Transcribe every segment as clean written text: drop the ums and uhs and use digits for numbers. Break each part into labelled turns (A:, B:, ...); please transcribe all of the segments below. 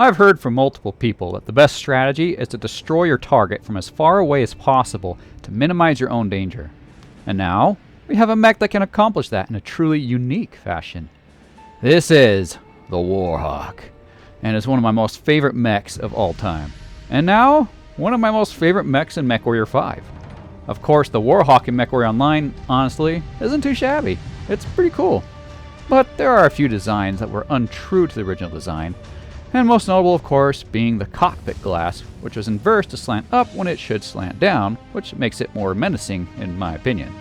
A: I've heard from multiple people that the best strategy is to destroy your target from as far away as possible to minimize your own danger. And now, we have a mech that can accomplish that in a truly unique fashion. This is the Warhawk, and is one of my most favorite mechs of all time. And now, one of my most favorite mechs in Mechwarrior 5. Of course, the Warhawk in Mechwarrior Online, honestly, isn't too shabby. It's pretty cool. But there are a few designs that were untrue to the original design, and most notable, of course, being the cockpit glass, which was inversed to slant up when it should slant down, which makes it more menacing, in my opinion.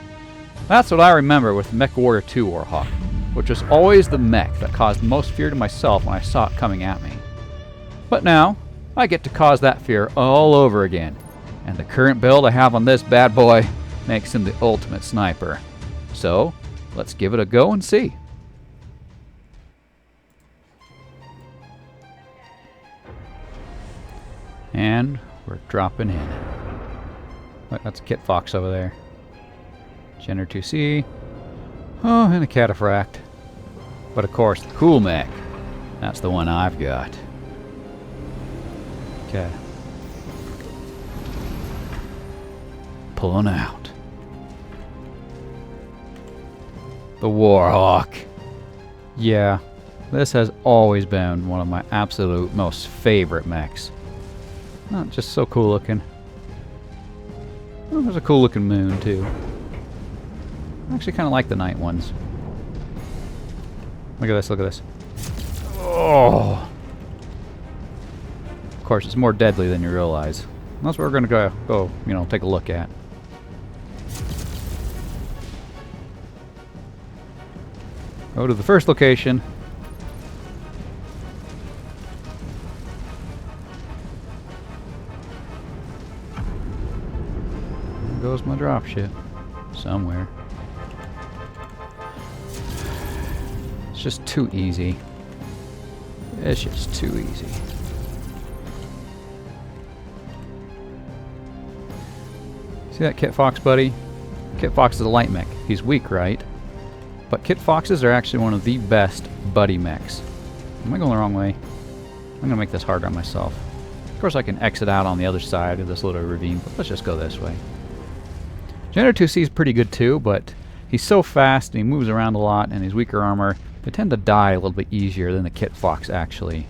A: That's what I remember with Mechwarrior 2 Warhawk, which was always the mech that caused most fear to myself when I saw it coming at me. But now, I get to cause that fear all over again, and the current build I have on this bad boy makes him the ultimate sniper. So, let's give it a go and see. And we're dropping in. Look, that's a Kit Fox over there. Jenner 2C. Oh, and a Cataphract. But of course, the cool mech. That's the one I've got. Okay. Pulling out. The Warhawk. Yeah, this has always been one of my absolute most favorite mechs. Not just so cool looking. Oh, there's a cool looking moon too. I actually kind of like the night ones. Look at this, look at this. Oh! Of course, it's more deadly than you realize. That's what we're going to go, you know, take a look at. Go to the first location. There goes my dropship. Somewhere. It's just too easy. It's just too easy. See that Kit Fox, buddy? Kit Fox is a light mech. He's weak, right? But Kit Foxes are actually one of the best buddy mechs. Am I going the wrong way? I'm going to make this harder on myself. Of course I can exit out on the other side of this little ravine, but let's just go this way. Jenner 2C is pretty good too, but he's so fast and he moves around a lot, and his weaker armor, they tend to die a little bit easier than the Kit Fox actually.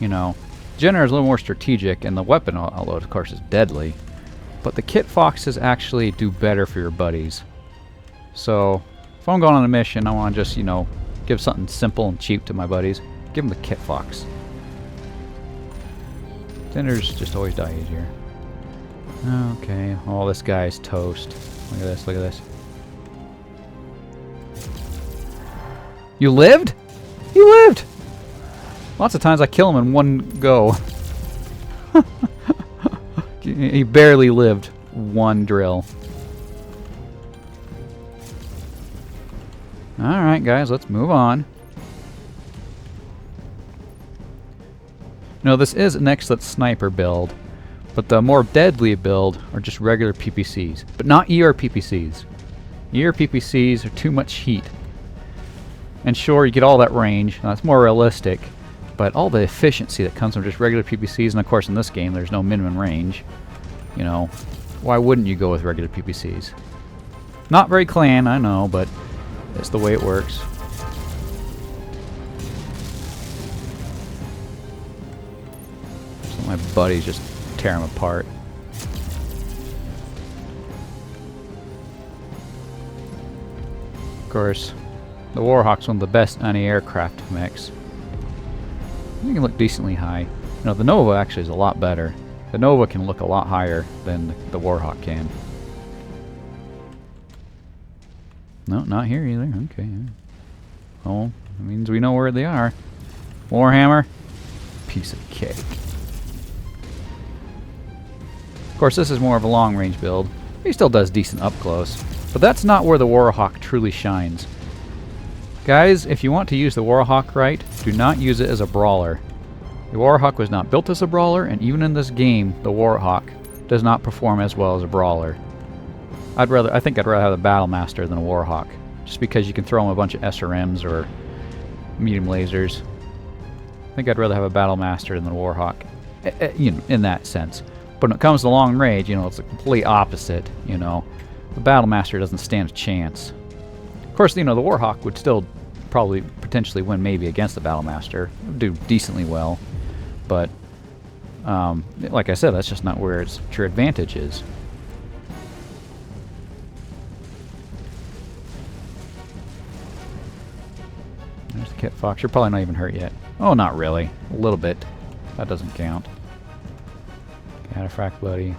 A: You know, Jenner is a little more strategic, and the weapon, although of course is deadly, but the Kit Foxes actually do better for your buddies. So, if I'm going on a mission, I want to just, you know, give something simple and cheap to my buddies. Give them the Kit Fox. Jenner's just always die easier. Okay, oh, this guy's toast. Look at this, look at this. You lived? He lived! Lots of times I kill him in one go. He barely lived one drill. Alright guys, let's move on. No, this is an excellent sniper build, but the more deadly build are just regular PPCs, but not ER PPCs. ER PPCs are too much heat. And sure, you get all that range, that's more realistic, but all the efficiency that comes from just regular PPCs, and of course in this game there's no minimum range, you know, why wouldn't you go with regular PPCs? Not very clan, I know, but it's the way it works. So my buddies just tear him apart. Of course, the Warhawk's one of the best anti-aircraft mechs. You can look decently high. You know, the Nova actually is a lot better. The Nova can look a lot higher than the Warhawk can. No, not here either. Okay. Oh, that means we know where they are. Warhammer, piece of cake. Of course, this is more of a long-range build. He still does decent up close, but that's not where the Warhawk truly shines. Guys, if you want to use the Warhawk right, do not use it as a brawler. The Warhawk was not built as a brawler, and even in this game, the Warhawk does not perform as well as a brawler. I think I'd rather have the Battle Master than a Warhawk, just because you can throw him a bunch of SRMs or medium lasers. think I'd rather have a Battle Master than the Warhawk, you know, in that sense. But when it comes to long range, you know, it's the complete opposite, you know. The Battle Master doesn't stand a chance. Of course, you know, the Warhawk would still probably potentially win maybe against the Battle Master. It would do decently well. But, like I said, that's just not where its true advantage is. There's the Kit Fox. You're probably not even hurt yet. Oh, not really. A little bit. That doesn't count. Cataphract buddy.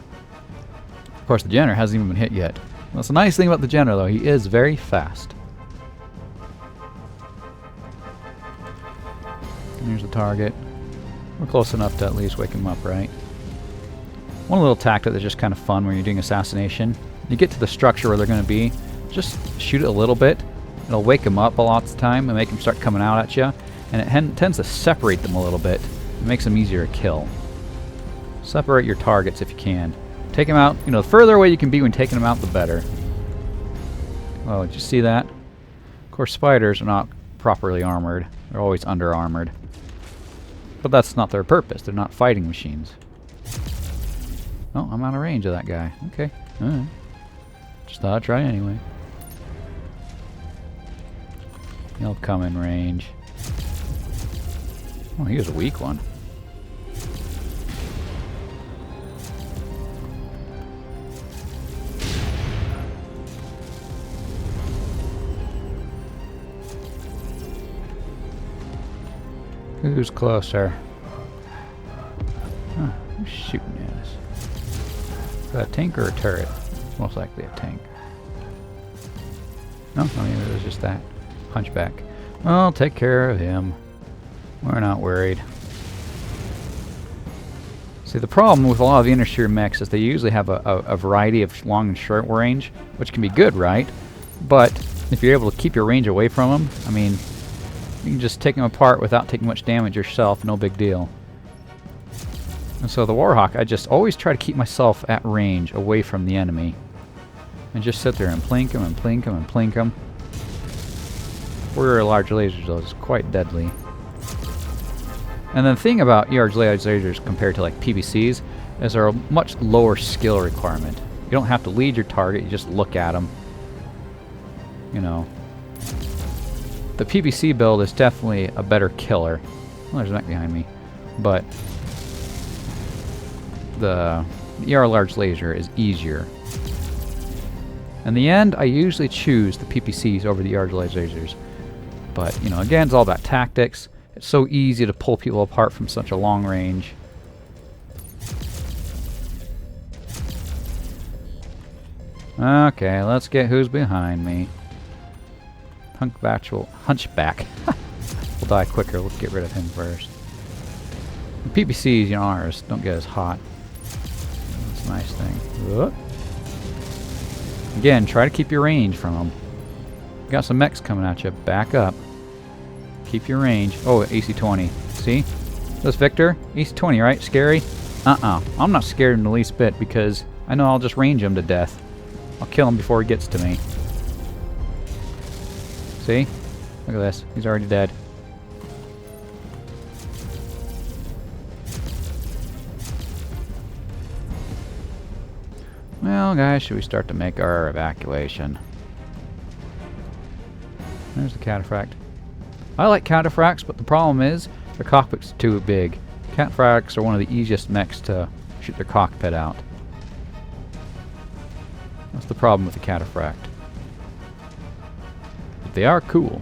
A: Of course, the Jenner hasn't even been hit yet. That's the nice thing about the Jenner, though. He is very fast. And here's the target. We're close enough to at least wake him up, right? One little tactic that's just kind of fun when you're doing assassination. You get to the structure where they're going to be, just shoot it a little bit. It'll wake them up a lot of the time and make them start coming out at you. And it tends to separate them a little bit. It makes them easier to kill. Separate your targets if you can. Take them out. You know, the further away you can be when taking them out, the better. Oh, did you see that? Of course, spiders are not properly armored. They're always under-armored. But that's not their purpose. They're not fighting machines. Oh, I'm out of range of that guy. Okay. Alright. Just thought I'd try anyway. He'll come in range. Oh, he was a weak one. Who's closer? Huh, who's shooting at us? Is that a tank or a turret? It's most likely a tank. No, I mean, it was just that. Hunchback. I'll take care of him. We're not worried. See, the problem with a lot of the inner-tier mechs is they usually have a variety of long and short range, which can be good, right? But if you're able to keep your range away from them, I mean, you can just take them apart without taking much damage yourself, no big deal. And so the Warhawk, I just always try to keep myself at range, away from the enemy. And just sit there and plink them and plink them and plink them. Warrior large lasers, though, is quite deadly. And the thing about large lasers compared to like PVCs is they're a much lower skill requirement. You don't have to lead your target, you just look at them. You know. The PVC build is definitely a better killer. Well, there's a mech behind me. But the ER large laser is easier. In the end, I usually choose the PPCs over the ER large lasers. But, you know, again, it's all about tactics. It's so easy to pull people apart from such a long range. Okay, let's get who's behind me. Hunchback. We'll die quicker. Let's get rid of him first. The PPCs, you know, ours don't get as hot. That's a nice thing. Whoop. Again, try to keep your range from them. Got some mechs coming at you. Back up. Keep your range. Oh, AC-20. See? This Victor? AC-20, right? Scary? I'm not scared in the least bit because I know I'll just range him to death. I'll kill him before he gets to me. See? Look at this. He's already dead. Well, guys, should we start to make our evacuation? There's the cataphract. I like cataphracts, but the problem is their cockpit's too big. Cataphracts are one of the easiest mechs to shoot their cockpit out. That's the problem with the cataphract. But they are cool.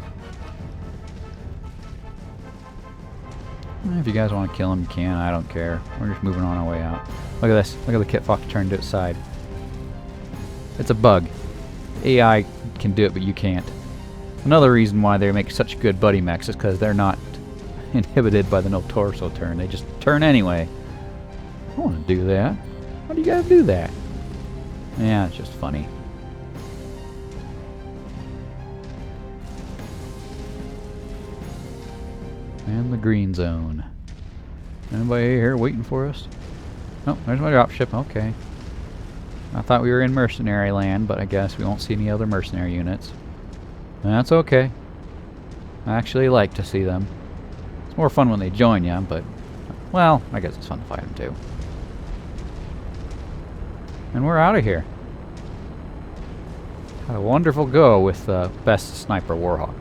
A: If you guys want to kill them, you can. I don't care. We're just moving on our way out. Look at this. Look at the Kit Fox turn to its side. It's a bug. AI can do it, but you can't. Another reason why they make such good buddy mechs is because they're not inhibited by the no torso turn. They just turn anyway. I don't want to do that. Why do you gotta do that? Yeah, it's just funny. And the green zone. Anybody here waiting for us? Oh, there's my dropship. Okay. I thought we were in mercenary land, but I guess we won't see any other mercenary units. That's okay. I actually like to see them. More fun when they join you, but, well, I guess it's fun to fight them too. And we're out of here. Had a wonderful go with the best sniper Warhawk.